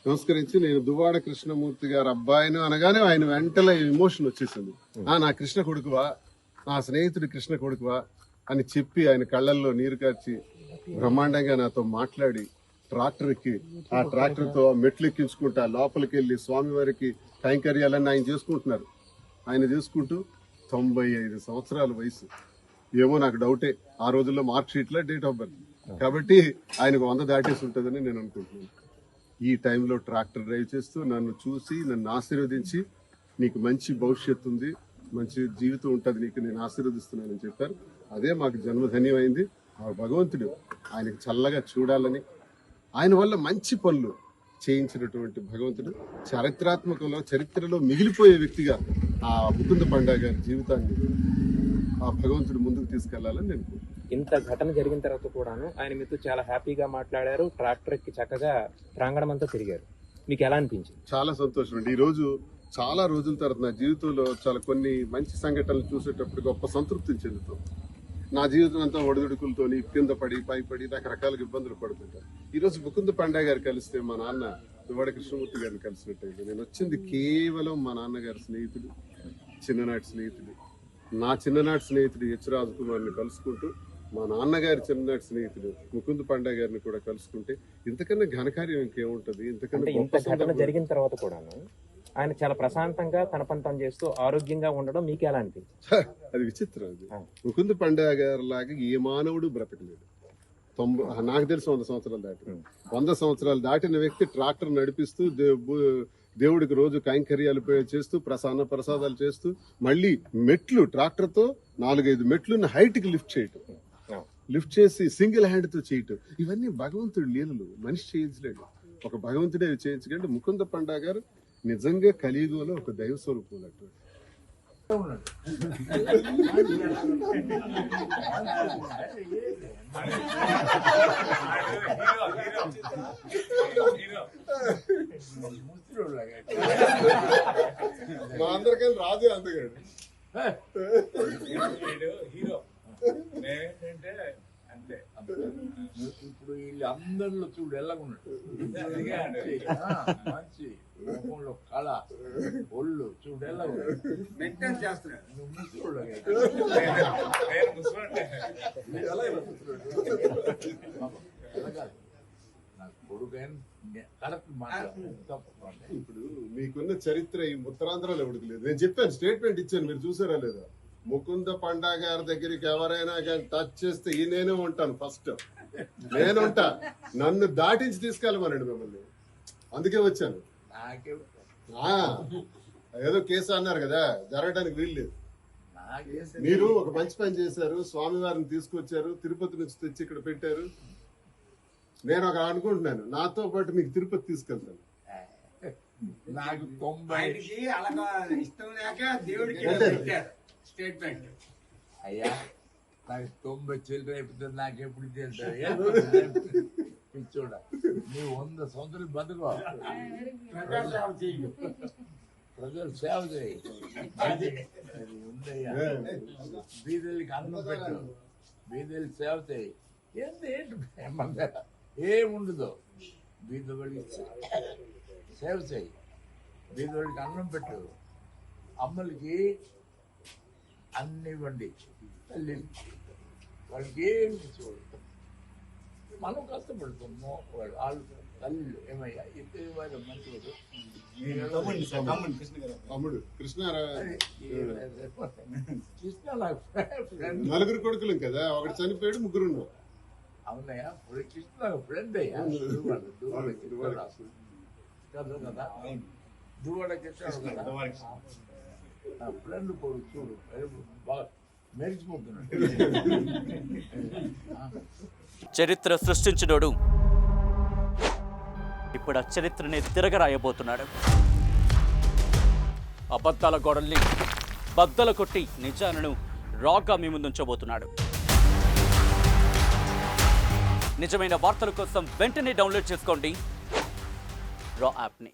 నమస్కరించి నేను దువ్వాడ కృష్ణమూర్తి గారు అబ్బాయిని అనగానే ఆయన వెంటనే ఎమోషన్ వచ్చేసింది. నా కృష్ణ కొడుకువా, నా స్నేహితుడి కృష్ణ కొడుకువా అని చెప్పి ఆయన కళ్ళల్లో నీరు కార్చి బ్రహ్మాండంగా నాతో మాట్లాడి ట్రాక్టర్ ఎక్కి ఆ ట్రాక్టర్ తో మెట్లు ఎక్కించుకుంటా లోపలికి వెళ్లి స్వామివారికి కైంకర్యాలన్నీ ఆయన చేసుకుంటున్నారు. ఆయన చేసుకుంటూ 95 సంవత్సరాల వయసు. ఏమో నాకు డౌటే, ఆ రోజుల్లో మార్క్ షీట్ లో డేట్ ఆఫ్ బర్త్ కాబట్టి ఆయనకు 100 దాటేసి ఉంటుందని నేను అనుకుంటున్నాను. ఈ టైంలో ట్రాక్టర్ డ్రైవ్ చేస్తూ నన్ను చూసి నన్ను ఆశీర్వదించి నీకు మంచి భవిష్యత్తు ఉంది, మంచి జీవితం ఉంటుంది, నీకు నేను ఆశీర్వదిస్తున్నానని చెప్పారు. అదే మాకు జన్మధన్యమైంది. ఆ భగవంతుడు ఆయనకు చల్లగా చూడాలని, ఆయన వల్ల మంచి పనులు చేయించినటువంటి భగవంతుడు చరిత్రలో మిగిలిపోయే వ్యక్తిగా ఆ ముకుంద పండా గారి జీవితాన్ని ఆ భగవంతుడు ముందుకు తీసుకెళ్లాలని నేను. ఇంత ఘటన జరిగిన తర్వాత కూడాను ఆయన మీతో చాలా హ్యాపీగా మాట్లాడారు, ట్రాక్టర్ కి చక్కగా ప్రాంగణం అంతా తిరిగారు. మీకు ఎలా అనిపించింది? చాలా సంతోషం అండి. ఈ రోజు చాలా రోజుల తర్వాత నా జీవితంలో చాలా కొన్ని మంచి సంఘటనలు చూసేటప్పుడు గొప్ప సంతృప్తిని చెందుతాం. నా జీవితం అంతా ఒడిదుడుకులతో కింద పడి పైపడి రకరకాలుగా ఇబ్బందులు పడుతుంటారు. ఈ రోజు ముకుంద పండా గారు కలిస్తే మా నాన్న దువ్వాడ కృష్ణమూర్తి గారిని కలిసినట్టయితే నేను వచ్చింది కేవలం మా నాన్నగారి స్నేహితుడు, చిన్ననాటి స్నేహితుడు, నా చిన్ననాటి స్నేహితుడు హెచ్ రాజకుమార్ని కలుసుకుంటూ మా నాన్నగారి చిన్ననాటి స్నేహితుడు ముకుంద పండా గారిని కూడా కలుసుకుంటే ఇంతకన్నా ఘనకార్యం ఇంకేముంటుంది? ఇంతకన్నా జరిగిన తర్వాత కూడాను ఆయన చాలా ప్రశాంతంగా తన పని తను చేస్తూ ఆరోగ్యంగా ఉండడం మీకు ఎలా అనిపించింది? అది విచిత్రం. అది ముకుంద పండా గారి లాగా ఏ మానవుడు బ్రతకలేడు. నాకు తెలిసి 100 సంవత్సరాలు దాటిన 100 సంవత్సరాలు దాటిన వ్యక్తి ట్రాక్టర్ నడిపిస్తూ దేవుడికి రోజు కైంకర్యాలు చేస్తూ ప్రసాదాలు చేస్తూ మళ్ళీ మెట్లు ట్రాక్టర్ తో 4-5 మెట్లున్న హైట్ కి లిఫ్ట్ చేసి సింగిల్ హ్యాండ్ తో చేయటం, ఇవన్నీ భగవంతుడి లీలలు. మనిషి చేయించలేడు, ఒక భగవంతుడే చేయించగలడు. ముకుంద పండా గారు నిజంగా కలియుగంలో ఒక దైవ స్వరూపం అన్నట్టు. మా అందరికీ రాజే అందుకండి ఇప్పుడు వీళ్ళు అందరిలో చూడు ఎలాగున్నాడు, మంచి ముఖంలో కళ, ఒళ్ళు చూడు ఎలా చేస్తున్నాడు. ఇప్పుడు మీకున్న చరిత్ర ఈ ఉత్తరాంధ్రలో ఎవరికి లేదు. నేను చెప్పాను, స్టేట్మెంట్ ఇచ్చాను, మీరు చూసారా లేదా? ముకుంద పండా గారి దగ్గరికి ఎవరైనా కానీ టచ్ చేస్తే ఈ నేనే ఉంటాను, ఫస్ట్ నేనుంటా, నన్ను దాటించి తీసుకెళ్ళమనండి మిమ్మల్ని. అందుకే వచ్చాను. ఏదో కేసు అన్నారు కదా, జరగడానికి వీల్లేదు. మీరు ఒక మంచి పని చేశారు, స్వామివారిని తీసుకొచ్చారు, తిరుపతి నుంచి తెచ్చి ఇక్కడ పెట్టారు. నేను ఒక అనుకుంటున్నాను, నాతో పాటు మీకు తిరుపతి తీసుకెళ్తాను. నాకు 90 ఇష్టం లేక దేవుడికి స్టేట్మెంట్ అయ్యా, నాకు 90 చిల్లర అయిపోతుంది, నాకెప్పుడు తెలుసా చూడ. నువ్వు 100 సంవత్సరాలు బతుకో, ప్రజలు సేవ చేయి, ఉందయ్యా. బీదలకి అన్నం పెట్టు, బీదలకి సేవ చేయి. ఏంటి ఏముండదు, బీదవాడికి సేవ చేయి, బీదవాడికి అన్నం పెట్టు, అమ్మలకి అన్ని ఇవ్వండి, తల్లి వాళ్ళకి ఏమి చూడు. మనం కష్టపడుతున్నాం, వాళ్ళు తల్లిలు ఏమయ్యా ఇద్దరు వాళ్ళు మంచివాడు. తమ్ముడు కృష్ణ నాకు ఫ్రెండ్, 4 కొడుకులు కదా, ఒకటి చనిపోయాడు, 3 ఉన్నాం. అవునయ్యా, కృష్ణ నాకు ఫ్రెండ్ అయ్యా. కదా దువ్వాడ కృష్ణ నా ఫ్రెండ్ కొడుకు చూడు, బాగా మెరిచిపోతున్నాడు. చరిత్ర సృష్టించినోడు ఇప్పుడు ఆ చరిత్రని తిరగరాయబోతున్నాడు. అబద్ధాల గోడల్ని బద్దలు కొట్టి నిజాలను రాగా మీ ముందుంచబోతున్నాడు. నిజమైన వార్తల కోసం వెంటనే డౌన్లోడ్ చేసుకోండి రా యాప్ని.